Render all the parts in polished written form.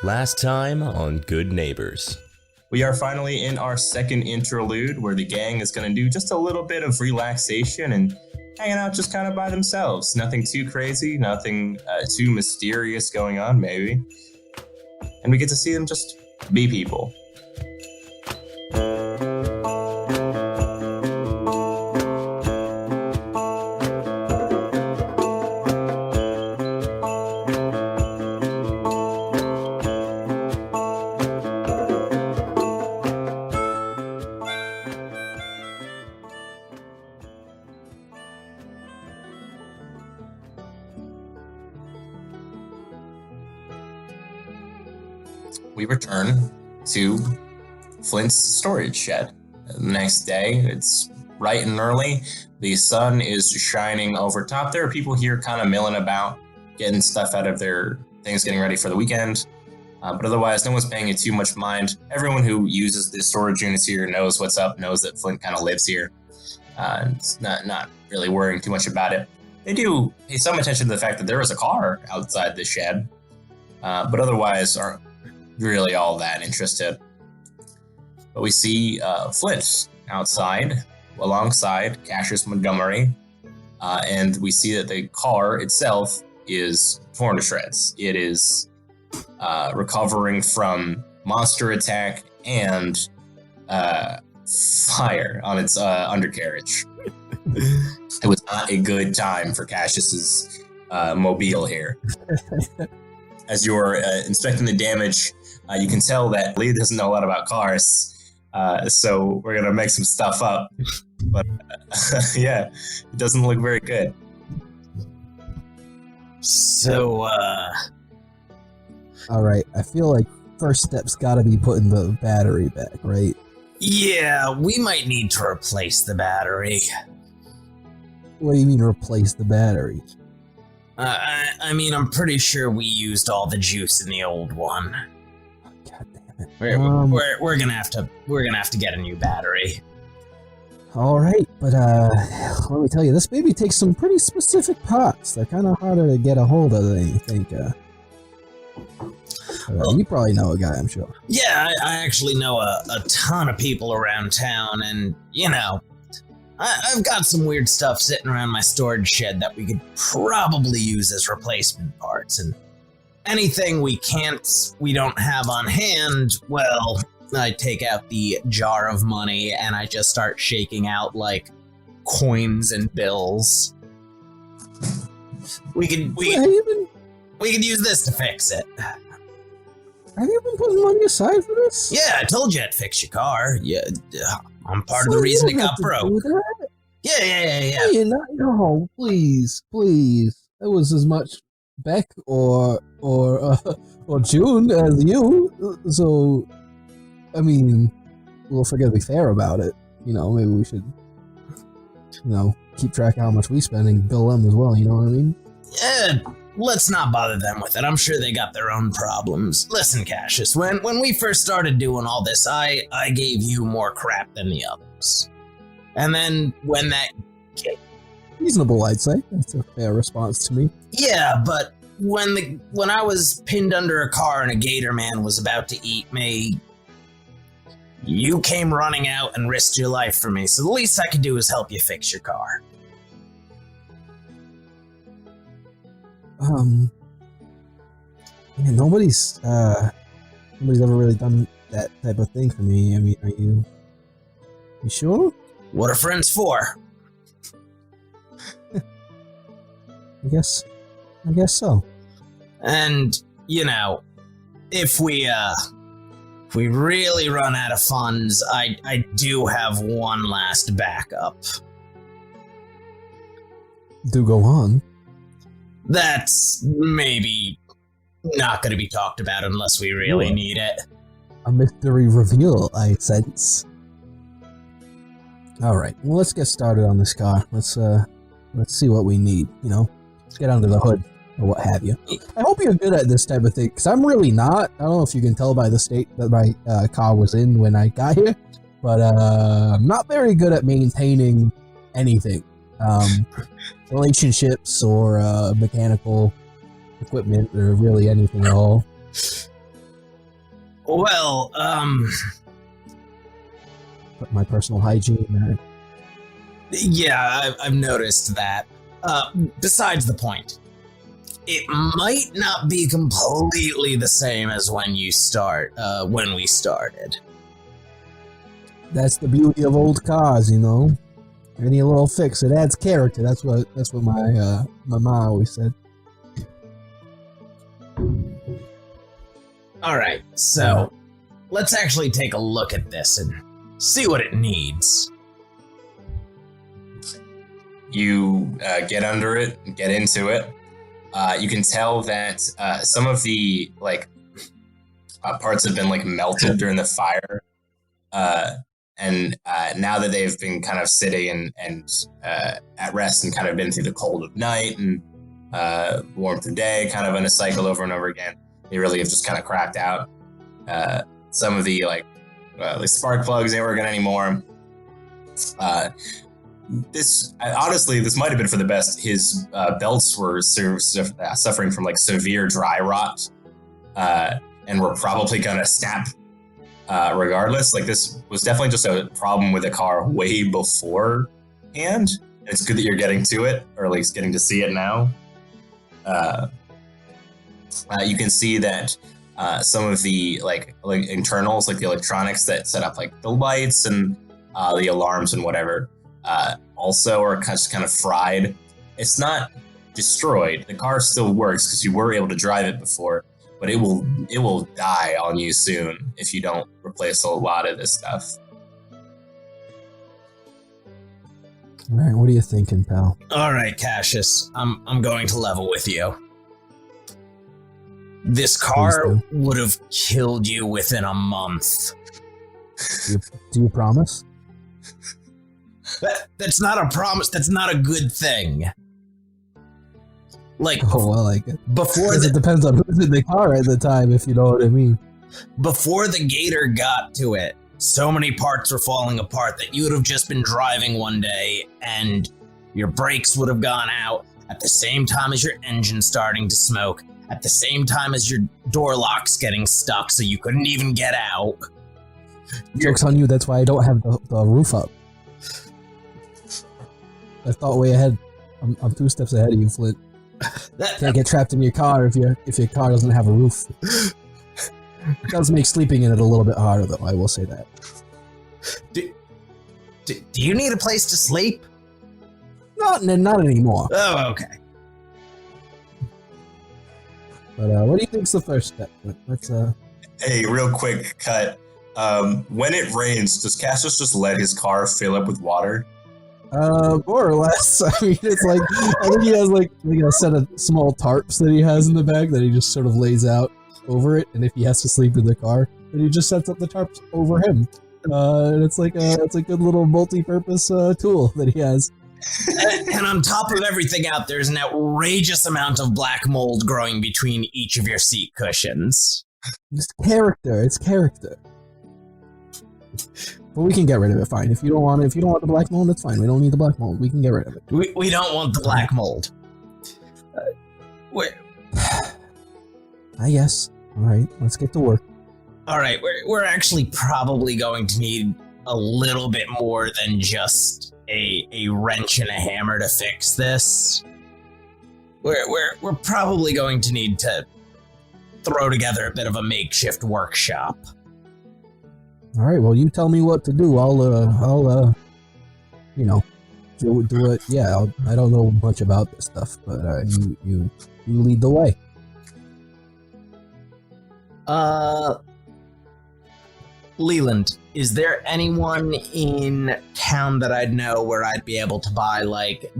Last time on Good Neighbors. We are finally in our second interlude where the gang is going to do just a little bit of relaxation and hanging out just kind of by themselves. Nothing too crazy, nothing too mysterious going on, maybe. And we get to see them just be people. We return to Flint's storage shed. The next day, it's bright and early. The sun is shining over top. There are people here kind of milling about, getting stuff out of their things, getting ready for the weekend. But otherwise, no one's paying it too much mind. Everyone who uses the storage units here knows what's up, knows that Flint kind of lives here. It's not really worrying too much about it. They do pay some attention to the fact that there is a car outside the shed, but otherwise aren't really all that interested. But we see Flint outside alongside Cascius Montgomery, and we see that the car itself is torn to shreds. It is recovering from monster attack and fire on its undercarriage. It was not a good time for Cassius's mobile here. As you're inspecting the damage, you can tell that Lee doesn't know a lot about cars, so we're going to make some stuff up. But yeah, it doesn't look very good. So, Alright, I feel like first step's gotta be putting the battery back, right? yeah, we might need to replace the battery. What do you mean replace the battery? I mean, I'm pretty sure we used all the juice in the old one. God damn it. We're gonna have to get a new battery. Alright, but let me tell you, this baby takes some pretty specific parts. They're kind of harder to get a hold of than you think. You probably know a guy, I'm sure. Yeah, I actually know a ton of people around town, and, you know, I've got some weird stuff sitting around my storage shed that we could probably use as replacement parts, and anything we don't have on hand, well, I take out the jar of money and I just start shaking out, like, coins and bills. We could use this to fix it. Have you been putting money aside for this? Yeah, I told you I'd fix your car. Yeah, I'm part of the reason it got broke. Yeah. Hey, no, please. That was as much Beck or June as you. So, I mean, we'll forget to be fair about it. You know, maybe we should, keep track of how much we spend and bill them as well. You know what I mean? Yeah. Let's not bother them with it. I'm sure they got their own problems. Listen, Cassius, when we first started doing all this, I gave you more crap than the others. And then when that... Reasonable, I'd say. That's a fair response to me. Yeah, but when I was pinned under a car and a gator man was about to eat me, you came running out and risked your life for me, so the least I could do is help you fix your car. Nobody's ever really done that type of thing for me. I mean, are you sure? What are friends for? I guess so. And, if we really run out of funds, I do have one last backup. Do go on. That's maybe not going to be talked about unless we really need it. A mystery reveal, I sense. Alright, well, let's get started on this car. Let's see what we need, Let's get under the hood, or what have you. I hope you're good at this type of thing, because I'm really not. I don't know if you can tell by the state that my car was in when I got here, but I'm not very good at maintaining anything. Relationships or mechanical equipment or really anything at all. Well, My personal hygiene. yeah, I've noticed that. Besides the point, it might not be completely the same as when we started. That's the beauty of old cars, you know. Any little fix, it adds character. That's what my mom always said. All right, so let's actually take a look at this and see what it needs. You get under it, get into it. You can tell that some of the parts have been melted during the fire, and now that they've been kind of sitting and at rest and kind of been through the cold of night and warmth of day, kind of in a cycle over and over again, they really have just kind of cracked out. Some of the the spark plugs ain't working anymore. This might have been for the best. His belts were suffering from severe dry rot, and were probably gonna snap regardless. This was definitely just a problem with the car way beforehand. It's good that you're getting to it, or at least getting to see it now. You can see that some of the internals, the electronics that set up the lights and the alarms and whatever, also are just kind of fried. It's not destroyed. The car still works because you were able to drive it before, but it will die on you soon if you don't replace a lot of this stuff. All right, what are you thinking, pal? All right, Cascius, I'm going to level with you. This car would have killed you within a month. Do you promise? That's not a promise. That's not a good thing. Before it depends on who's in the car at the time, if you know what I mean. Before the gator got to it, so many parts were falling apart that you would have just been driving one day and your brakes would have gone out at the same time as your engine starting to smoke, at the same time as your door locks getting stuck so you couldn't even get out. Joke's on you, that's why I don't have the roof up. I thought way ahead. I'm 2 steps ahead of you, Flint. Can't get trapped in your car if your car doesn't have a roof. It does make sleeping in it a little bit harder, though, I will say that. Do you need a place to sleep? Not anymore. Oh, okay. But what do you think's the first step? Let's Hey, real quick cut. When it rains, does Cascius just let his car fill up with water? More or less. I mean, it's I think he has a set of small tarps that he has in the bag that he just sort of lays out over it, and if he has to sleep in the car, then he just sets up the tarps over him. And it's a good little multi-purpose tool that he has. And on top of everything out, there's an outrageous amount of black mold growing between each of your seat cushions. It's character. It's character. But we can get rid of it. Fine. If you don't want the black mold, that's fine. We don't need the black mold. We can get rid of it. We don't want the black mold. I guess. All right. Let's get to work. All right. We're actually probably going to need a little bit more than just a wrench and a hammer to fix this. We're probably going to need to throw together a bit of a makeshift workshop. All right. Well, you tell me what to do. I'll do it. Yeah. I don't know much about this stuff, but you lead the way. Leland, is there anyone in town that I'd know where I'd be able to buy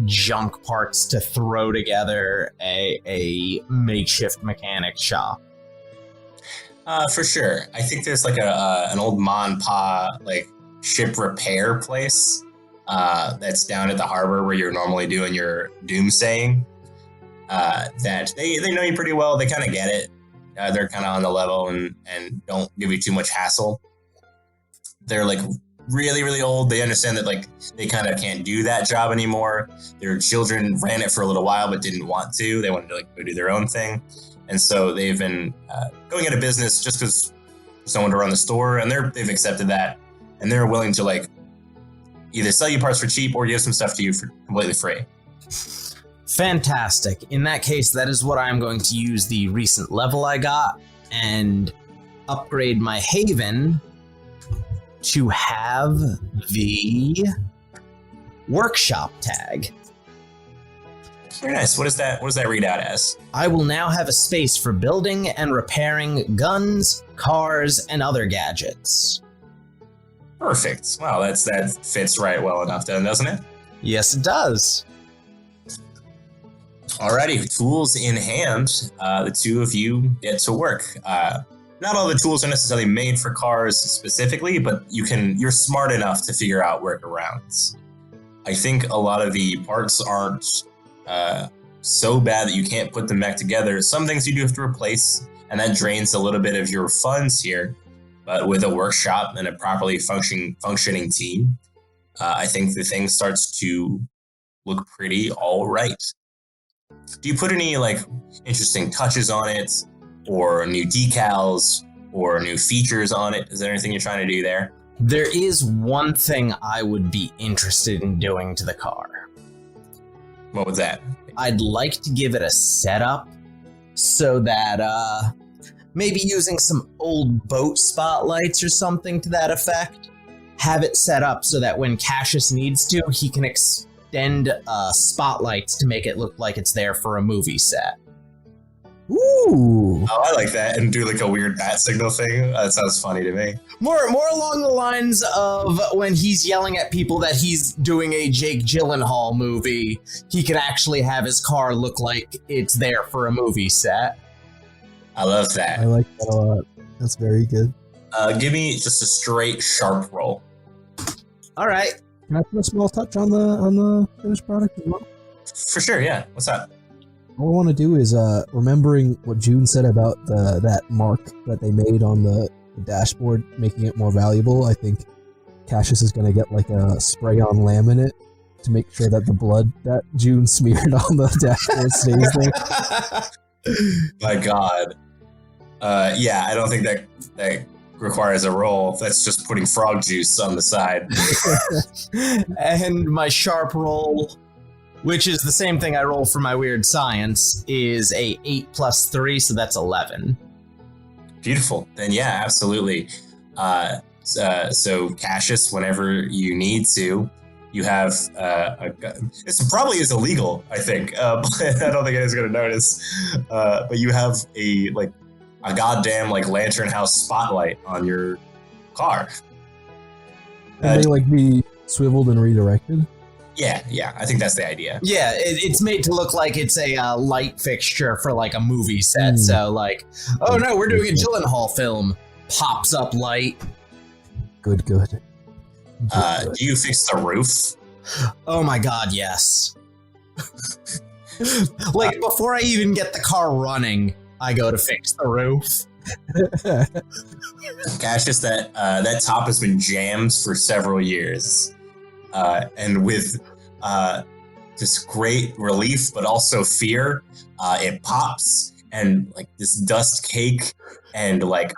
junk parts to throw together a makeshift mechanic shop? For sure. I think there's an old ma and pa ship repair place that's down at the harbor where you're normally doing your doomsaying. That they know you pretty well. They kind of get it. They're kind of on the level and don't give you too much hassle. They're really, really old. They understand that they kind of can't do that job anymore. Their children ran it for a little while but didn't want to. They wanted to go do their own thing. And so they've been going out of business just because someone to run the store, and they've accepted that, and they're willing to like either sell you parts for cheap or give some stuff to you for completely free. Fantastic. In that case, that is what I'm going to use the recent level I got and upgrade my Haven to have the workshop tag. Very nice. What does that read out as? I will now have a space for building and repairing guns, cars, and other gadgets. Perfect. Wow, that fits right well enough then, doesn't it? Yes, it does. Alrighty, tools in hand, the two of you get to work. Not all the tools are necessarily made for cars specifically, but you're smart enough to figure out workarounds. I think a lot of the parts aren't so bad that you can't put them back together. Some things you do have to replace, and that drains a little bit of your funds here. But with a workshop and a properly functioning team, I think the thing starts to look pretty all right. Do you put any like interesting touches on it, or new decals, or new features on it? Is there anything you're trying to do there? There is one thing I would be interested in doing to the car. What was that? I'd like to give it a setup so that maybe using some old boat spotlights or something to that effect. Have it set up so that when Cascius needs to, he can extend spotlights to make it look like it's there for a movie set. Ooh. Oh, I like that. And do like a weird bat signal thing. That sounds funny to me. More along the lines of when he's yelling at people that he's doing a Jake Gyllenhaal movie, he can actually have his car look like it's there for a movie set. I love that. I like that a lot. That's very good. Give me just a straight sharp roll. All right. Can I put a small touch on the finished product as well? For sure, yeah. What's up? All I want to do is remembering what June said about that mark that they made on the dashboard, making it more valuable. I think Cascius is going to get like a spray-on laminate to make sure that the blood that June smeared on the dashboard stays there. My God. Yeah, I don't think that requires a roll. That's just putting frog juice on the side. And my sharp roll, which is the same thing I roll for my weird science, is a 8 plus 3, so that's 11. Beautiful. Then yeah, absolutely. So Cascius, whenever you need to, you have this probably is illegal, I think, but I don't think anyone's gonna notice. But you have a goddamn like lantern house spotlight on your car. Can they like be swiveled and redirected? Yeah, I think that's the idea. Yeah, it's made to look like it's a light fixture for like a movie set. So like, oh no, we're doing a Gyllenhaal film. Pops up light. Good. Do you fix the roof? Oh my God, yes. Like before I even get the car running, I go to fix the roof. Cascius, that top has been jammed for several years. And with this great relief, but also fear, it pops, and like this dust cake and like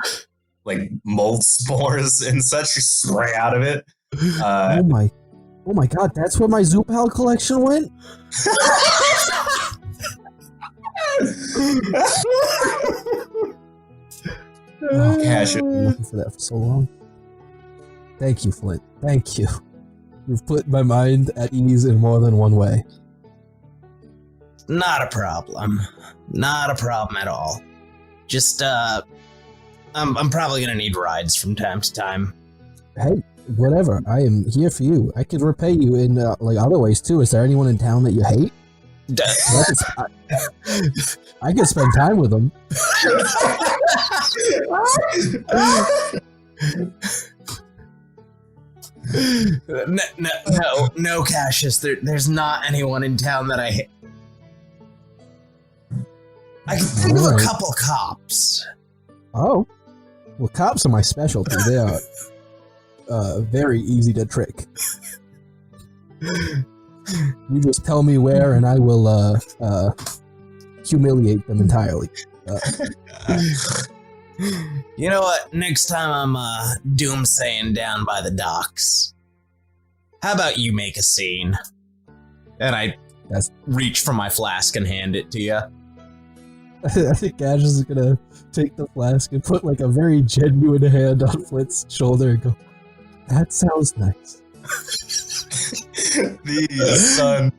mold spores and such spray out of it. Oh my God! That's where my Zoopal collection went. Cascius. I've been looking for that for so long. Thank you, Flint. Thank you. You've put my mind at ease in more than one way. Not a problem. Not a problem at all. Just, I'm probably gonna need rides from time to time. Hey, whatever. I am here for you. I could repay you in, like, other ways, too. Is there anyone in town that you hate? I could spend time with them. No, Cascius. There's not anyone in town that I hate. I can think of a couple cops. Oh, well, cops are my specialty. They are very easy to trick. You just tell me where, and I will humiliate them entirely. You know what? Next time I'm doomsaying down by the docks, how about you make a scene? And I reach for my flask and hand it to you. I think Gash is gonna take the flask and put like a very genuine hand on Flint's shoulder and go, "That sounds nice." The sun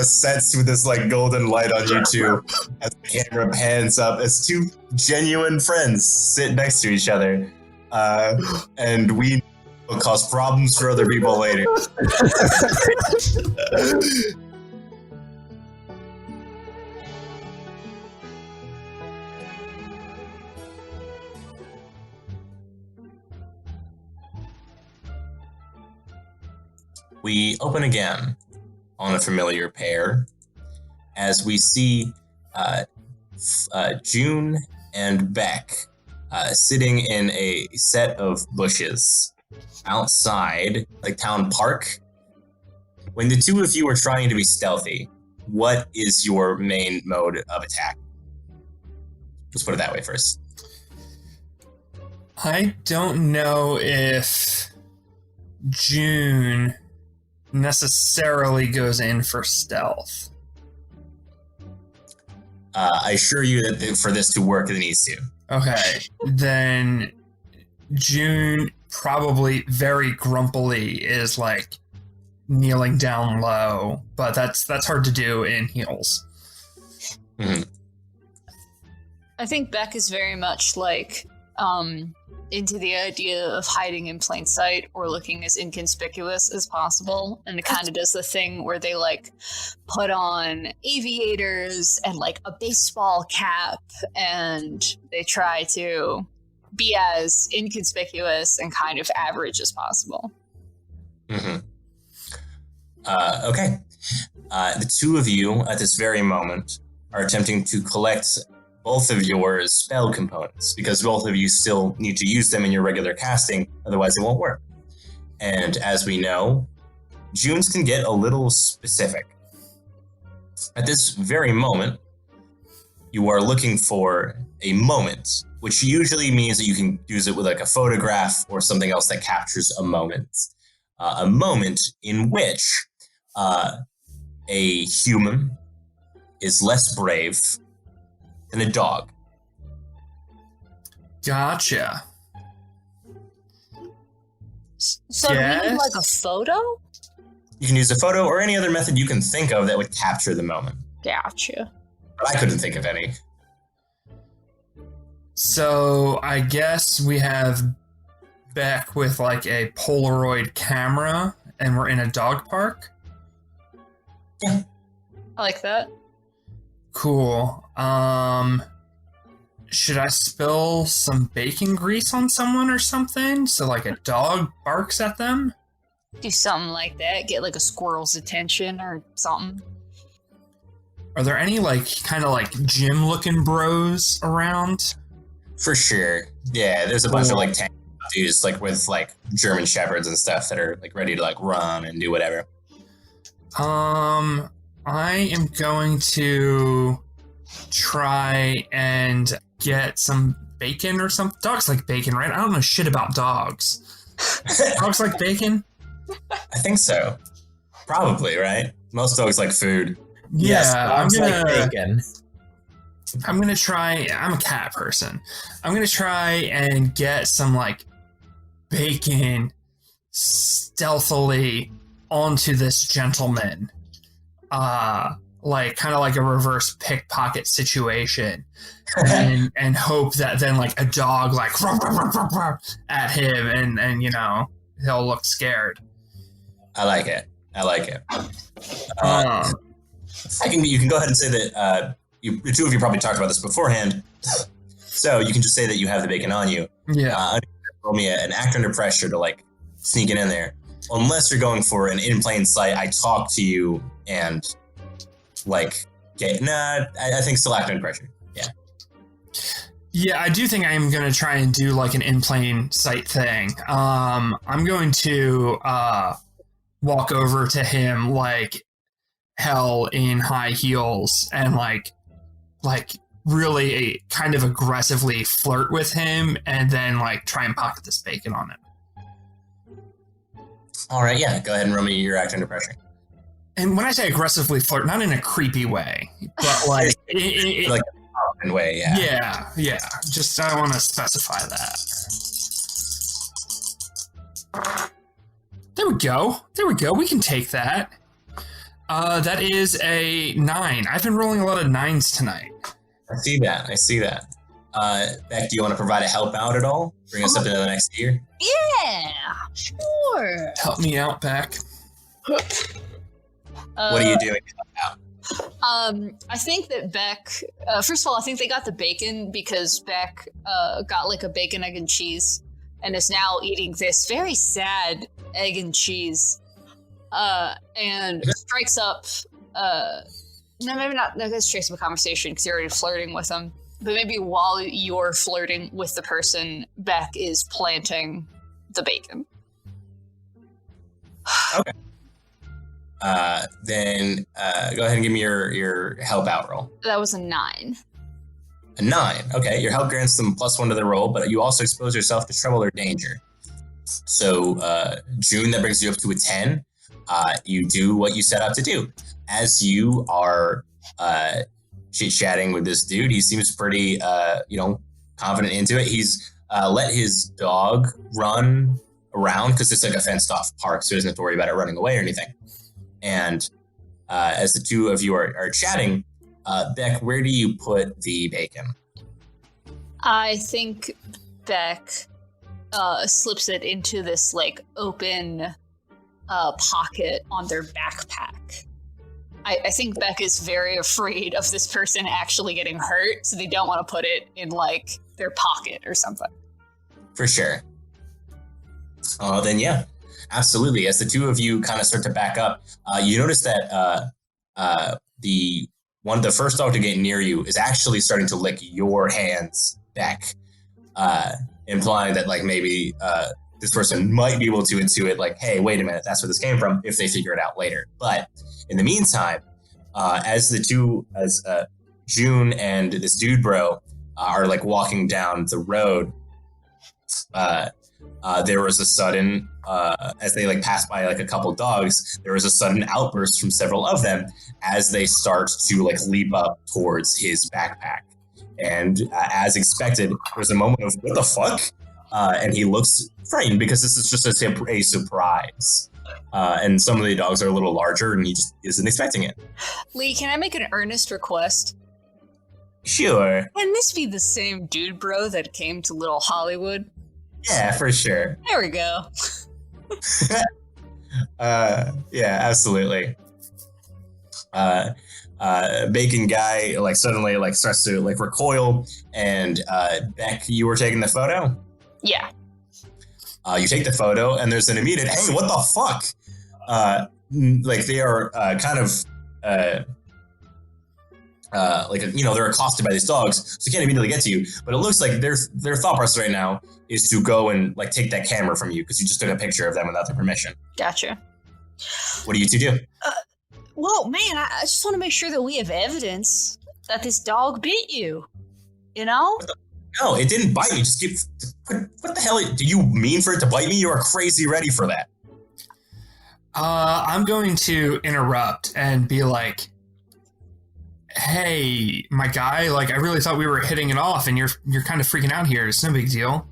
sets with this like golden light on you two as the camera pans up as two genuine friends sit next to each other, and we will cause problems for other people later. We open again on a familiar pair as we see June and Beck sitting in a set of bushes outside, like town park. When the two of you are trying to be stealthy, what is your main mode of attack? Let's put it that way first. I don't know if June necessarily goes in for stealth. I assure you that for this to work, it needs to. Okay, then June probably very grumpily is like kneeling down low, but that's hard to do in heels. Mm-hmm. I think Beck is very much like into the idea of hiding in plain sight or looking as inconspicuous as possible, and it kind of does the thing where they like put on aviators and like a baseball cap and they try to be as inconspicuous and kind of average as possible. Mm-hmm. Okay. The two of you at this very moment are attempting to collect both of your spell components, because both of you still need to use them in your regular casting, otherwise it won't work. And as we know, June's can get a little specific. At this very moment, you are looking for a moment, which usually means that you can use it with like a photograph or something else that captures a moment. A moment in which a human is less brave than a dog. Gotcha. So do we need like a photo? You can use a photo or any other method you can think of that would capture the moment. Gotcha. But I couldn't think of any. So I guess we have Beck with like a Polaroid camera and we're in a dog park. Yeah. I like that. Cool. Should I spill some bacon grease on someone or something so like a dog barks at them? Do something like that. Get like a squirrel's attention or something. Are there any like kind of like gym looking bros around? For sure. Yeah, there's a bunch of like tank dudes like with like German shepherds and stuff that are like ready to like run and do whatever. I am going to try and get some bacon or something. Dogs like bacon, right? I don't know shit about dogs. Dogs like bacon? I think so. Probably, right? Most dogs like food. Yeah, Yes, dogs like bacon. I'm gonna try. I'm a cat person. I'm gonna try and get some like bacon stealthily onto this gentleman. Like kind of like a reverse pickpocket situation, and hope that then like a dog like at him and you know he'll look scared. I like it. You can go ahead and say that the two of you probably talked about this beforehand, so you can just say that you have the bacon on you. Yeah. Roll me an act under pressure to like sneak it in there, unless you're going for an in plain sight. I talk to you and like get I think still act under pressure. Yeah, I do think I am going to try and do like an in plain sight thing. I'm going to walk over to him like hell in high heels and like really kind of aggressively flirt with him and then like try and pocket this bacon on him. All right, yeah, go ahead and roll me your act under pressure. And when I say aggressively flirt, not in a creepy way, but like Like a common way, yeah. Yeah. Just I want to specify that. There we go. We can take that. That is a 9. I've been rolling a lot of 9s tonight. I see that. Beck, do you want to provide a help out at all? Bring us up into the next tier? Yeah, sure. Help me out, Beck. What are you doing? I think that Beck, first of all, I think they got the bacon because Beck got like a bacon, egg, and cheese and is now eating this very sad egg and cheese and strikes up, no, maybe not, no, that strikes up a conversation because you're already flirting with him. But maybe while you're flirting with the person, Beck is planting the bacon. Okay. Then go ahead and give me your help out roll. That was a 9. A 9. Okay, your help grants them +1 to the roll, but you also expose yourself to trouble or danger. So, June, that brings you up to a 10. You do what you set out to do. As you are chit-chatting with this dude, he seems pretty, confident into it. He's let his dog run around because it's like a fenced-off park, so he doesn't have to worry about it running away or anything. And as the two of you are chatting, Beck, where do you put the bacon? I think Beck slips it into this like open pocket on their backpack. I think Beck is very afraid of this person actually getting hurt, so they don't want to put it in like their pocket or something. For sure. Then yeah, absolutely. As the two of you kind of start to back up, you notice that the first dog to get near you is actually starting to lick your hands, Beck, implying that like maybe this person might be able to intuit like, hey, wait a minute, that's where this came from, if they figure it out later. But in the meantime, as June and this dude bro are like walking down the road, there was a sudden, as they like pass by like a couple dogs, there was a sudden outburst from several of them as they start to like leap up towards his backpack. And as expected, there's a moment of what the fuck? And he looks frightened because this is just a surprise. And some of the dogs are a little larger and he just isn't expecting it. Lee, can I make an earnest request? Sure. Can this be the same dude bro that came to Little Hollywood? Yeah, for sure. There we go. Yeah, absolutely. Bacon guy like suddenly like starts to like recoil, and Beck, you were taking the photo? Yeah. You take the photo and there's an immediate, hey, what the fuck? Like they are kind of they're accosted by these dogs, so they can't immediately get to you. But it looks like their thought process right now is to go and like take that camera from you because you just took a picture of them without their permission. Gotcha. What do you two do? Well, man, I just want to make sure that we have evidence that this dog bit you. You know? No, it didn't bite me. Just give. What the hell do you mean for it to bite me? You are crazy ready for that. I'm going to interrupt and be like, hey, my guy, like, I really thought we were hitting it off, and you're kind of freaking out here. It's no big deal.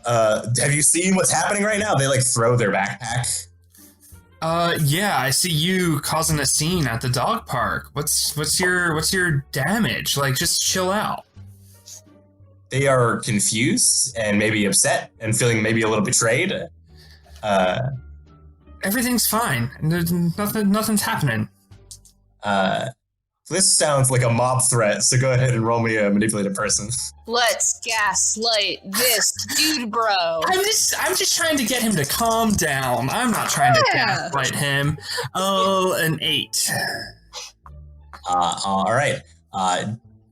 Have you seen what's happening right now? They, like, throw their backpack. Yeah, I see you causing a scene at the dog park. What's your damage? Like, just chill out. They are confused and maybe upset and feeling maybe a little betrayed. Everything's fine. Nothing's happening. This sounds like a mob threat, so go ahead and roll me a manipulate a person. Let's gaslight this dude, bro. I'm just trying to get him to calm down. I'm not trying to gaslight him. Oh, an 8. All right.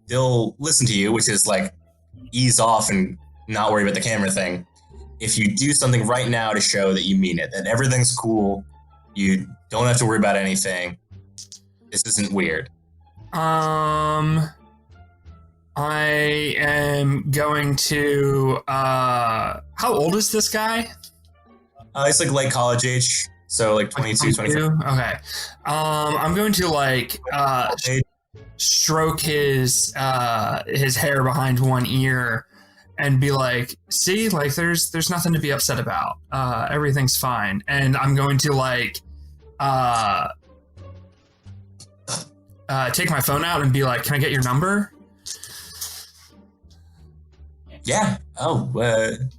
They'll listen to you, which is like ease off and not worry about the camera thing. If you do something right now to show that you mean it, that everything's cool, you don't have to worry about anything. This isn't weird. I am going to. How old is this guy? It's like late college age, so like 22, 23. Okay. I'm going to stroke his hair behind one ear and be like, see, like there's nothing to be upset about. Everything's fine. And I'm going to take my phone out and be like, can I get your number? Yeah. Oh,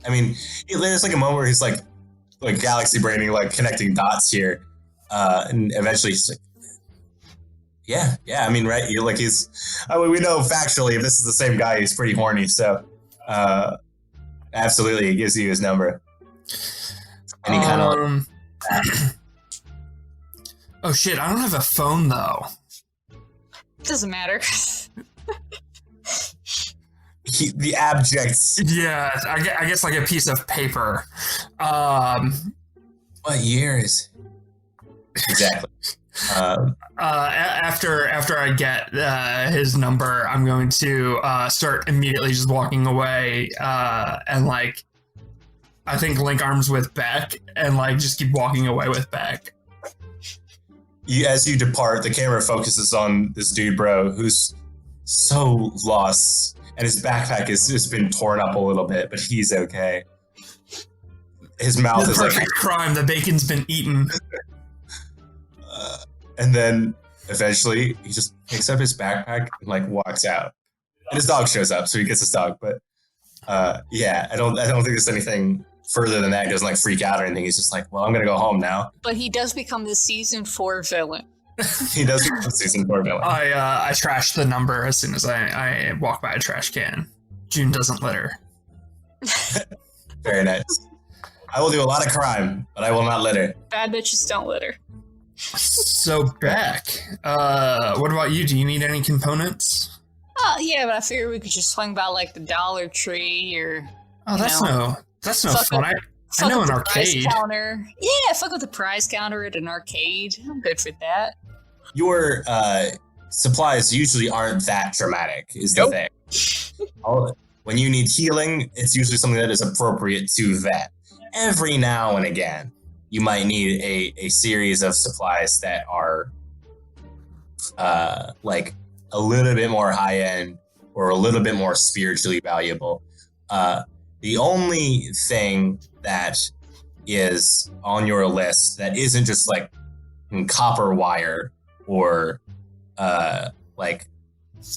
I mean, there's like a moment where he's like galaxy braining, like connecting dots here, and eventually he's like, yeah. I mean, right? We know factually if this is the same guy, he's pretty horny. So, absolutely, he gives you his number, and he kind of. Oh shit! I don't have a phone though. Doesn't matter. The abject. Yeah, I guess like a piece of paper. What year is it? Exactly. After I get his number, I'm going to start immediately just walking away, and like I think link arms with Beck and like just keep walking away with Beck. As you depart, the camera focuses on this dude, bro, who's so lost. And his backpack has just been torn up a little bit, but he's okay. His mouth is like crime. The bacon's been eaten. And then eventually he just picks up his backpack and like walks out. And his dog shows up, so he gets his dog. But yeah, I don't think there's anything further than that. He doesn't like freak out or anything. He's just like, well, I'm gonna go home now. But he does become the season 4 villain. He does become season 4 villain. I trash the number as soon as I walk by a trash can. June doesn't litter. Very nice. I will do a lot of crime, but I will not litter. Bad bitches don't litter. So Beck, what about you? Do you need any components? Yeah, but I figured we could just swing by like the Dollar Tree or. Oh, that's no fun. I know an arcade. Counter. Yeah, fuck with the prize counter at an arcade. I'm good for that. Your supplies usually aren't that dramatic, is the thing. When you need healing, it's usually something that is appropriate to that. Every now and again, you might need a series of supplies that are like a little bit more high-end or a little bit more spiritually valuable. The only thing that is on your list that isn't just like copper wire or like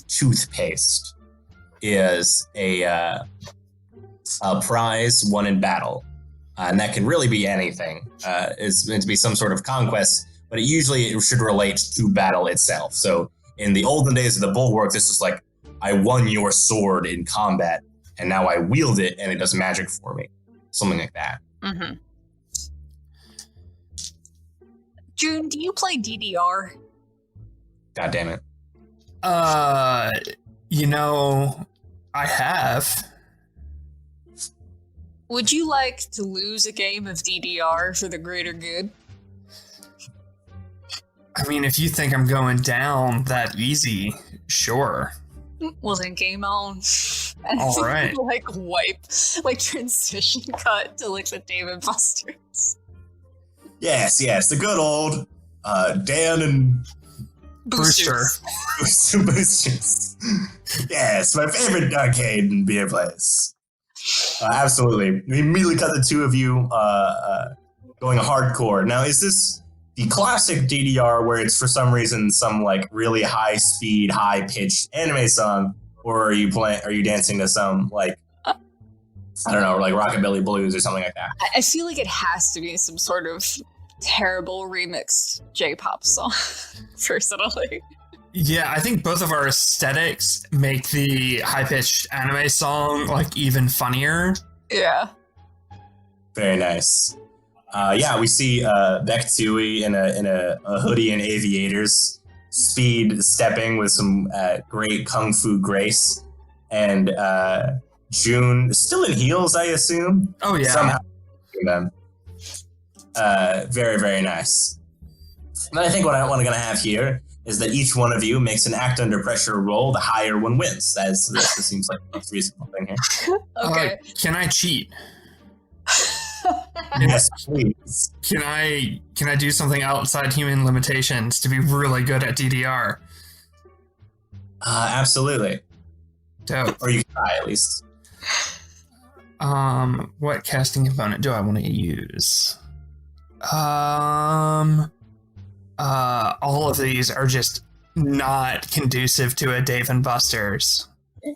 toothpaste is a prize won in battle. And that can really be anything. It's meant to be some sort of conquest, but it should relate to battle itself. So in the olden days of the Bulwark, this is like, I won your sword in combat, and now I wield it, and it does magic for me. Something like that. Mm-hmm. June, do you play DDR? God damn it. I have. Would you like to lose a game of DDR for the greater good? I mean, if you think I'm going down that easy, sure. Well, then game on. All right. Transition cut to like the David Busters. Yes, the good old Dan and Boosters. Boosters. Yes, my favorite arcade and beer place. Absolutely. We immediately cut the two of you going hardcore. Now, is this the classic DDR where it's for some reason some like really high speed, high pitched anime song, or are you dancing to some like I don't know, like Rockabilly Blues or something like that? I feel like it has to be some sort of terrible remixed J-pop song, personally. Yeah, I think both of our aesthetics make the high-pitched anime song like even funnier. Yeah. Very nice. We see Beck Tui in a hoodie and aviators, speed stepping with some great kung fu grace, and June still in heels, I assume. Oh yeah. Somehow. Very, very nice. And I think what I'm going to have here is that each one of you makes an act under pressure roll. The higher one wins. This seems like the most reasonable thing here. Okay. Can I cheat? Yes, please. Can I do something outside human limitations to be really good at DDR? Absolutely. Dope. Or you can try at least. What casting component do I want to use? All of these are just not conducive to a Dave and Buster's.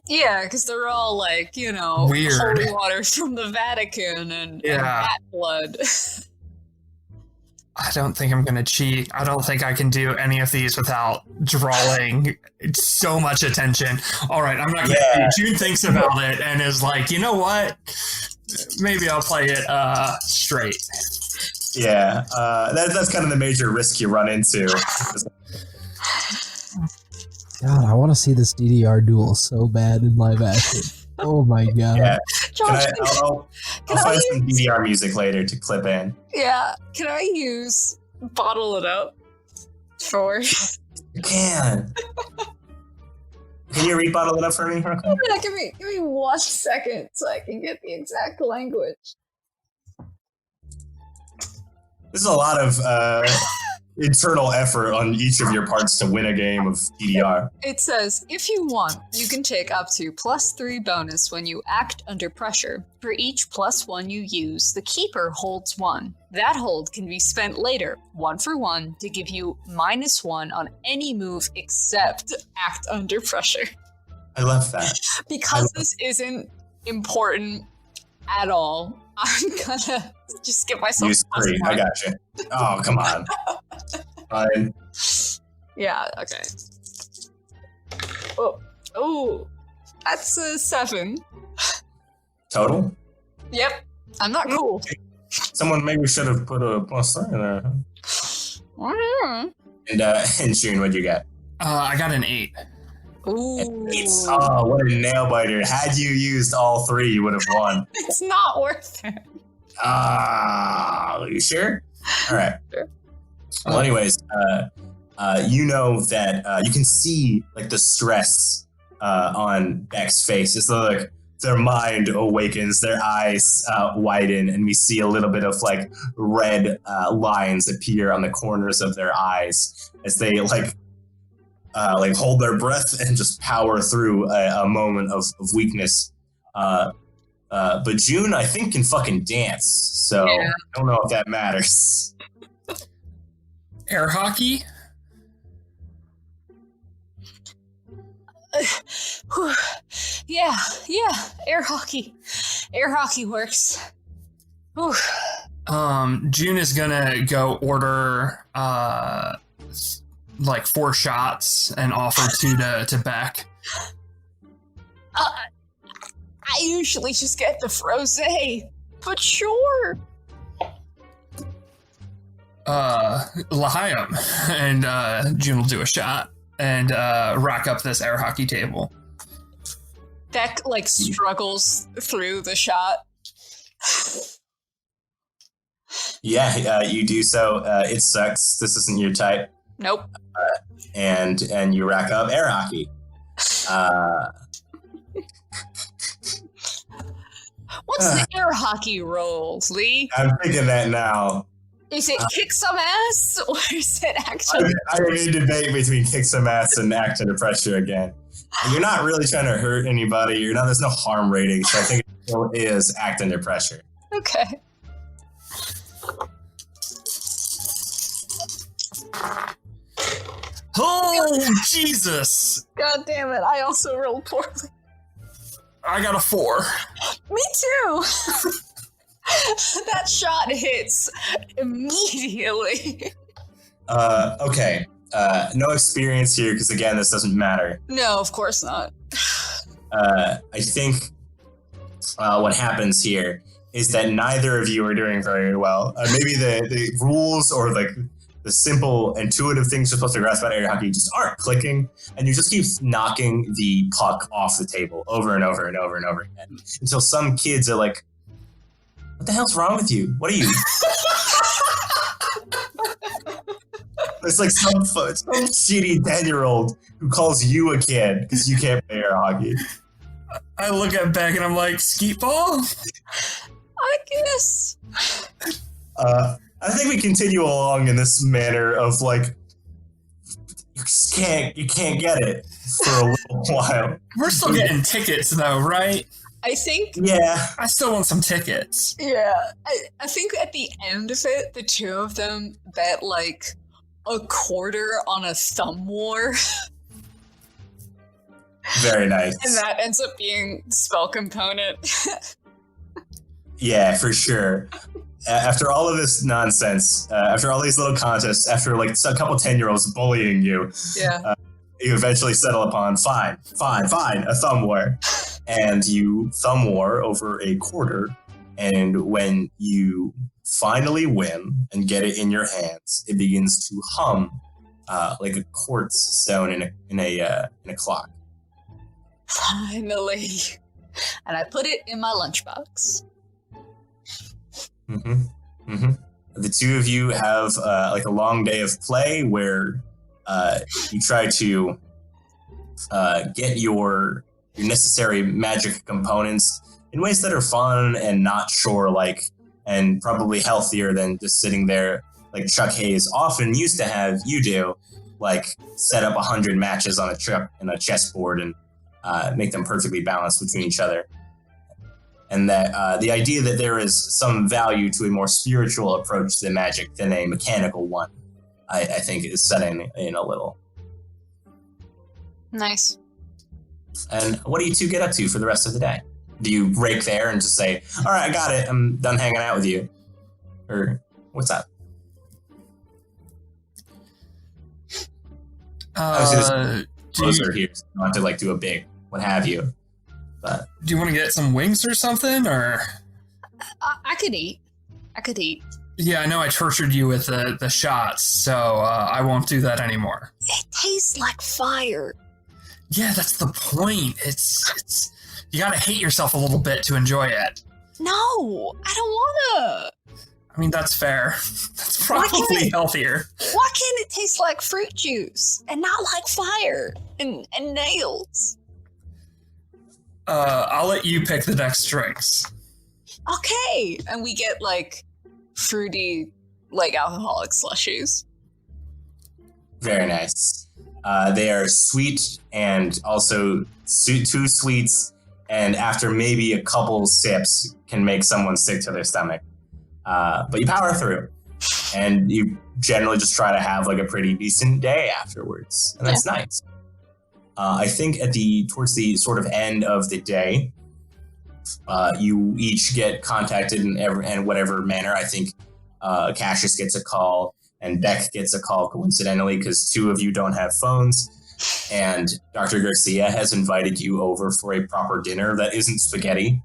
Yeah, because they're all like, Weird. holy water from the Vatican and bat blood. I don't think I'm gonna cheat. I don't think I can do any of these without drawing so much attention. All right, I'm not gonna cheat. June thinks about it and is like, you know what? Maybe I'll play it straight. Yeah, that's kind of the major risk you run into. God, I want to see this DDR duel so bad in live action. Oh my god. Yeah. Josh, I'll find some DDR music later to clip in. Yeah, can I use Bottle It Up for... You can. Can you rebottle it up for me, real quick? Yeah, give me 1 second so I can get the exact language. This is a lot of internal effort on each of your parts to win a game of DDR. It says, if you want, you can take up to +3 bonus when you act under pressure. For each +1 you use, the keeper holds 1. That hold can be spent later, 1 for 1, to give you -1 on any move except act under pressure. I love that. Because this isn't important at all, I'm gonna just get myself Use 3. I got you. Oh, come on. Fine. Yeah, okay. Oh, that's a 7. Total? Yep, I'm not cool. Someone maybe should have put a +3 in there. And June, what'd you get? I got an 8. Ooh. Oh, what a nail biter. Had you used all 3, you would have won. It's not worth it. Are you sure? All right. Sure. Well, anyways, you know that you can see like the stress on Beck's face. It's like their mind awakens, their eyes widen, and we see a little bit of like red lines appear on the corners of their eyes as they like hold their breath and just power through a moment of weakness. But June, I think, can fucking dance, so I don't know if that matters. Air hockey? Yeah, air hockey. Air hockey works. Whew. June is gonna go order 4 shots and offer 2 to Beck. I usually just get the frosé, but sure. L'chaim, and June will do a shot and rack up this air hockey table. Beck struggles through the shot. Yeah, you do so. It sucks. This isn't your type. Nope. And you rack up air hockey. What's the air hockey role, Lee? I'm thinking that now. Is it kick some ass or is it actually? I'm in a debate between kick some ass and act under pressure again. And you're not really trying to hurt anybody. There's no harm rating, so I think it still is act under pressure. Okay. Oh, Jesus! God damn it, I also rolled poorly. I got a 4. Me too! That shot hits immediately. Okay. No experience here, because again, this doesn't matter. No, of course not. I think what happens here is that neither of you are doing very well. Maybe the rules or the simple intuitive things you're supposed to grasp about air hockey just aren't clicking, and you just keep knocking the puck off the table over and over and over and over again until some kids are like, what the hell's wrong with you? What are you? It's like some shitty 10-year-old who calls you a kid because you can't play air hockey. I look at Beck and I'm like, skeet ball? I guess. I think we continue along in this manner of like, you can't get it for a little while. We're still getting tickets though, right? I think. Yeah. I still want some tickets. Yeah. I think at the end of it, the two of them bet like a quarter on a thumb war. Very nice. And that ends up being the spell component. Yeah, for sure. After all of this nonsense, after all these little contests, after like a couple 10-year-olds bullying you, Yeah. You eventually settle upon fine, a thumb war. And you thumb war over a quarter. And when you finally win and get it in your hands, it begins to hum like a quartz stone in a clock. Finally. And I put it in my lunchbox. The two of you have like a long day of play where you try to get your necessary magic components in ways that are fun and not chore like, and probably healthier than just sitting there like Chuck Hayes often used to have you do, like set up 100 matches on a chessboard and make them perfectly balanced between each other. And that the idea that there is some value to a more spiritual approach to magic than a mechanical one, I think is setting in a little. Nice. And what do you two get up to for the rest of the day? Do you break there and just say, all right, I got it, I'm done hanging out with you? Or what's up? Obviously, closer here, so you don't have to like do a big what have you. But do you want to get some wings or something, or? I could eat. Yeah, I know I tortured you with the shots, so I won't do that anymore. It tastes like fire. Yeah, that's the point. It's you gotta hate yourself a little bit to enjoy it. No, I don't wanna. I mean, that's fair. That's probably healthier. Why can't it taste like fruit juice and not like fire and nails? I'll let you pick the next drinks. Okay, and we get like fruity, like alcoholic slushies. very nice. They are sweet and also too sweets, and after maybe a couple sips can make someone sick to their stomach. But you power through, and you generally just try to have like a pretty decent day afterwards, and that's nice. I think towards the sort of end of the day, you each get contacted in whatever manner. I think Cascius gets a call, and Beck gets a call coincidentally because two of you don't have phones. And Dr. Garcia has invited you over for a proper dinner that isn't spaghetti.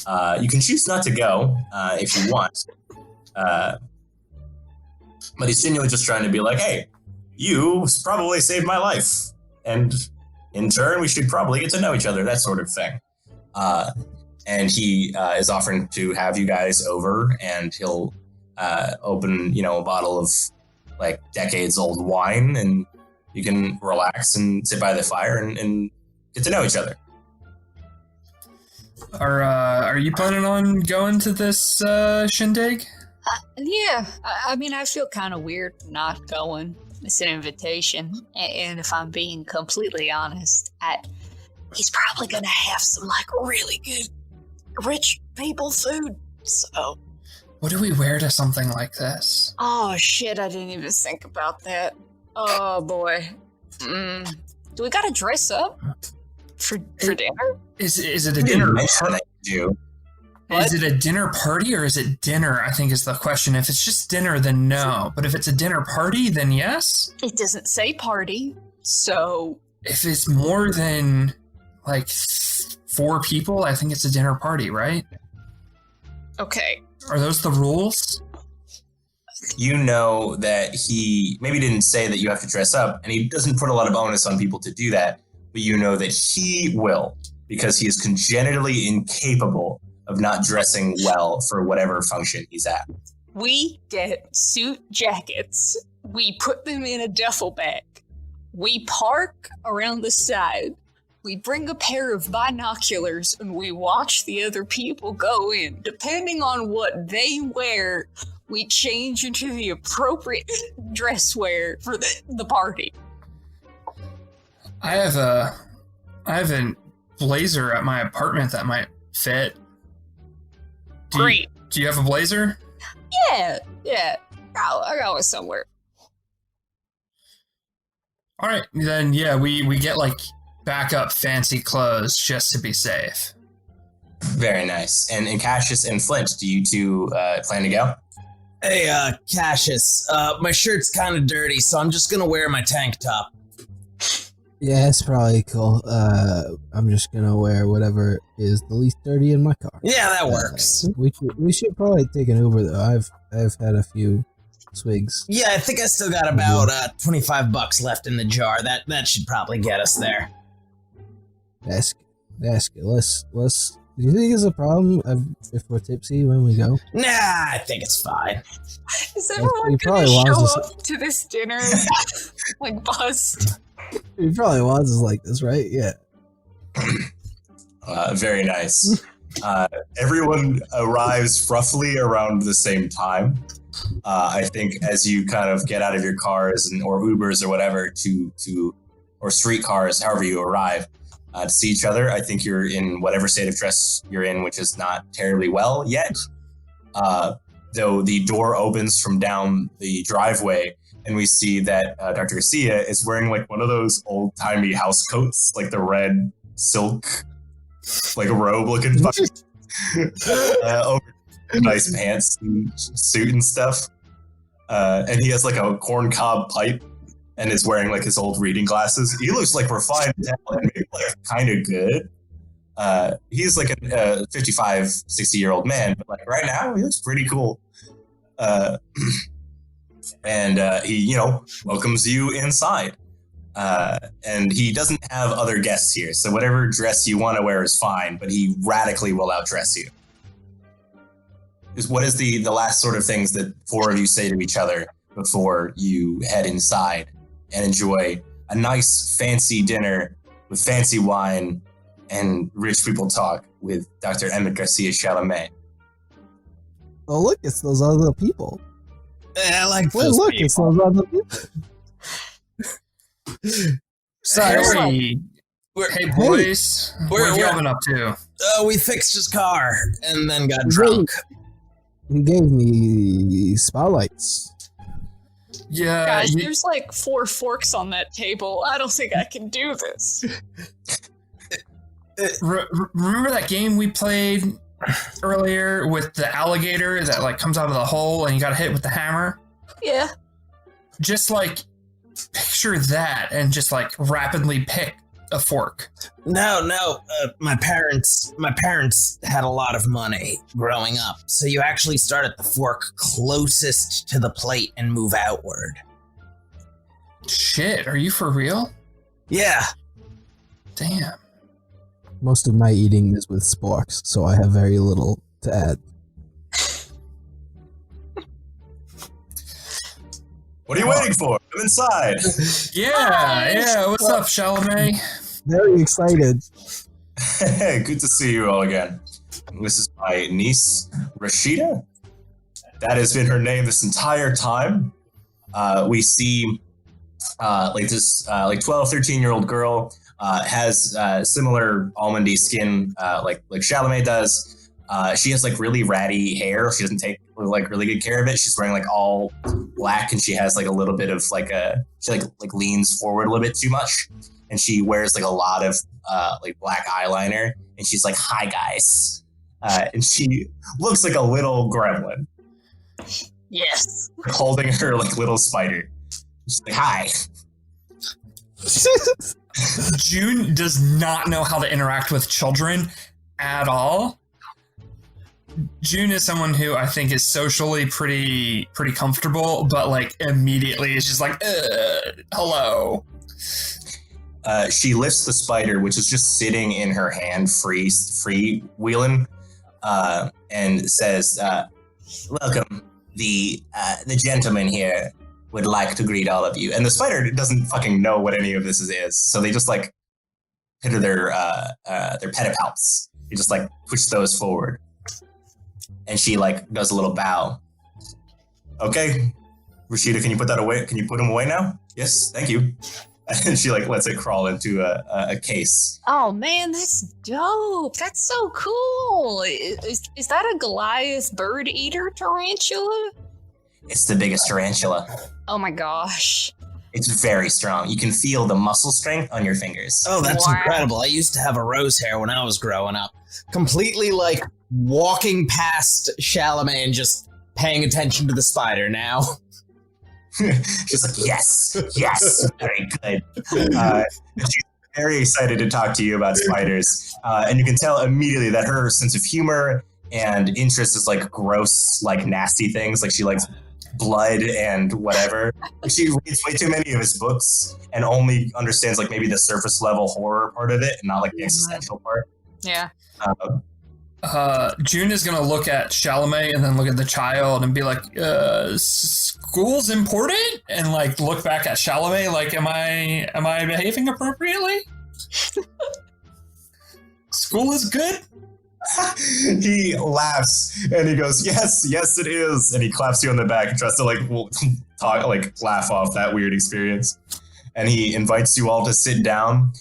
You can choose not to go if you want. But he's genuinely just trying to be like, hey, you probably saved my life. And in turn, we should probably get to know each other, that sort of thing. And he is offering to have you guys over, and he'll open, a bottle of like decades-old wine, and you can relax and sit by the fire and get to know each other. Are you planning on going to this shindig? Yeah, I mean, I feel kind of weird not going. It's an invitation, and if I'm being completely honest, he's probably gonna have some like really good rich people food. So, what do we wear to something like this? Oh shit! I didn't even think about that. Oh boy, do we gotta dress up for dinner? Is it a dinner party? What? Is it a dinner party or is it dinner? I think is the question. If it's just dinner, then no. But if it's a dinner party, then yes. It doesn't say party, so if it's more than like 4 people, I think it's a dinner party, right? Okay. Are those the rules? You know that he maybe didn't say that you have to dress up, and he doesn't put a lot of onus on people to do that, but you know that he will, because he is congenitally incapable of not dressing well for whatever function he's at. We get suit jackets We put them in a duffel bag. We park around the side. We bring a pair of binoculars and we watch the other people go in. Depending on what they wear, we change into the appropriate dress wear for the party. I have a blazer at my apartment that might fit. Great. Do you have a blazer? Yeah. I got one somewhere. All right, then yeah, we get like backup fancy clothes just to be safe. Very nice. And Cascius and Flint, do you two plan to go? Hey, Cascius, my shirt's kind of dirty, so I'm just gonna wear my tank top. Yeah, it's probably cool. I'm just gonna wear whatever is the least dirty in my car. Yeah, that works. We should probably take an Uber though. I've had a few swigs. Yeah, I think I still got about $25 left in the jar. That should probably get us there. That's good. Let's. Do you think it's a problem if we're tipsy when we go? Nah, I think it's fine. Is everyone He gonna probably show wants up to this dinner like buzzed? He probably wants us like this, right? Yeah. Very nice. Everyone arrives roughly around the same time. I think as you kind of get out of your cars or Ubers or whatever or streetcars, however you arrive, to see each other. I think you're in whatever state of dress you're in, which is not terribly well yet. Though the door opens from down the driveway, and we see that Dr. Garcia is wearing like one of those old-timey house coats, like the red silk, like a robe-looking over nice pants and suit and stuff. And he has like a corncob pipe and is wearing like his old reading glasses. He looks like refined and maybe like kind of good. He's like a 55, 60-year-old man, but like right now he looks pretty cool. And he, welcomes you inside. And he doesn't have other guests here, so whatever dress you want to wear is fine, but he radically will outdress you. What is the last sort of things that four of you say to each other before you head inside and enjoy a nice fancy dinner with fancy wine and rich people talk with Dr. Emmett Garcia Chalamet? Oh, look, it's those other people. I like Wait, those look, people. it's those other people. Sorry. We're- Hey boys, what have y'all been up to? we fixed his car and then got drunk. He gave me spotlights. Yeah, Guys, there's like 4 forks on that table. I don't think I can do this. remember that game we played earlier with the alligator that like comes out of the hole and you got to hit with the hammer? Yeah. Just like picture that and just like rapidly pick a fork. No, my parents had a lot of money growing up, so you actually start at the fork closest to the plate and move outward. Shit, are you for real? Yeah. Damn. Most of my eating is with sporks, so I have very little to add. What are you waiting for? Come inside. Yeah, what's up, Chalamet? Very excited. Hey, good to see you all again. This is my niece, Rashida. That has been her name this entire time. We see this 12, 13-year-old girl has similar almondy skin like Chalamet does. She has like really ratty hair. She doesn't take like really good care of it. She's wearing like all black, and she has like a little bit of she leans forward a little bit too much, and she wears like a lot of like black eyeliner, and she's like, "Hi guys," and she looks like a little gremlin. Yes. Holding her like little spider. She's like, "Hi." June does not know how to interact with children at all. June is someone who I think is socially pretty comfortable, but like immediately is just like, hello. She lifts the spider, which is just sitting in her hand, free wheeling, and says, "Welcome, the gentleman here. would like to greet all of you. And the spider doesn't fucking know what any of this is. So they just like hit their pedipalps. They just like push those forward. And she like does a little bow. Okay, Rashida, can you put that away? Can you put him away now? Yes, thank you. And she like lets it crawl into a case. Oh man, that's dope. That's so cool. Is that a Goliath bird eater tarantula? It's the biggest tarantula. Oh my gosh. It's very strong. You can feel the muscle strength on your fingers. Oh, that's Wow. incredible. I used to have a rose hair when I was growing up. Completely like walking past Chalamet and just paying attention to the spider now. She's like, yes, very good. She's very excited to talk to you about spiders. And you can tell immediately that her sense of humor and interest is like gross, like nasty things. Like she likes blood and whatever. She reads way too many of his books and only understands like maybe the surface level horror part of it and not like the existential part. Yeah. June is gonna look at Chalamet and then look at the child and be like, school's important? And like look back at Chalamet like, am I behaving appropriately? School is good? He laughs and he goes, yes, it is. And he claps you on the back and tries to laugh off that weird experience. And he invites you all to sit down.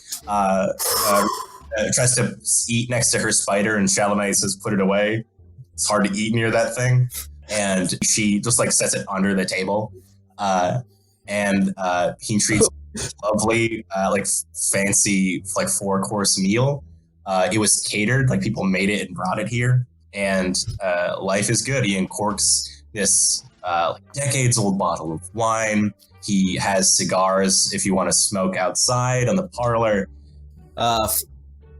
Tries to eat next to her spider, and Chalamet says, put it away. It's hard to eat near that thing. And she just like sets it under the table. And he treats lovely, fancy, 4-course meal. It was catered, like people made it and brought it here. And life is good. He uncorks this decades-old bottle of wine. He has cigars if you want to smoke outside on the parlor.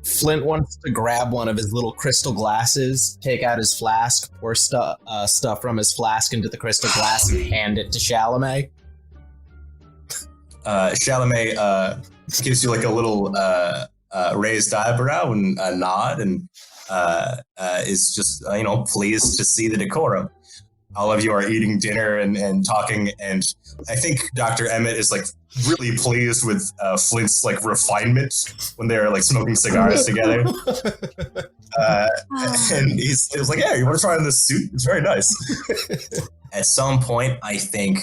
Flint wants to grab one of his little crystal glasses, take out his flask, pour stuff from his flask into the crystal glass, and hand it to Chalamet. Chalamet gives you like a little raised eyebrow and a nod, and is just pleased to see the decorum. All of you are eating dinner and talking, and I think Dr. Emmett is like really pleased with Flint's like refinement when they're like smoking cigars together. And he was like, "Yeah, you want to try on this suit? It's very nice." At some point, I think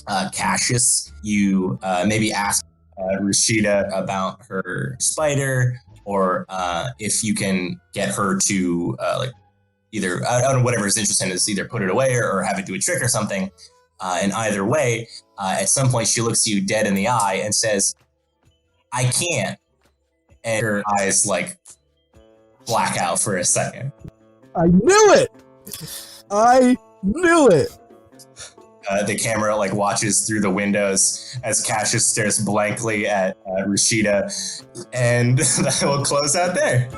Cascius, you maybe ask Rashida about her spider, or if you can get her to either, I don't know, whatever his interest in is, either put it away or have it do a trick or something. And either way, at some point she looks you dead in the eye and says, I can't. And her eyes like black out for a second. I knew it! I knew it! The camera like watches through the windows as Cascius stares blankly at Rashida, and that will close out there.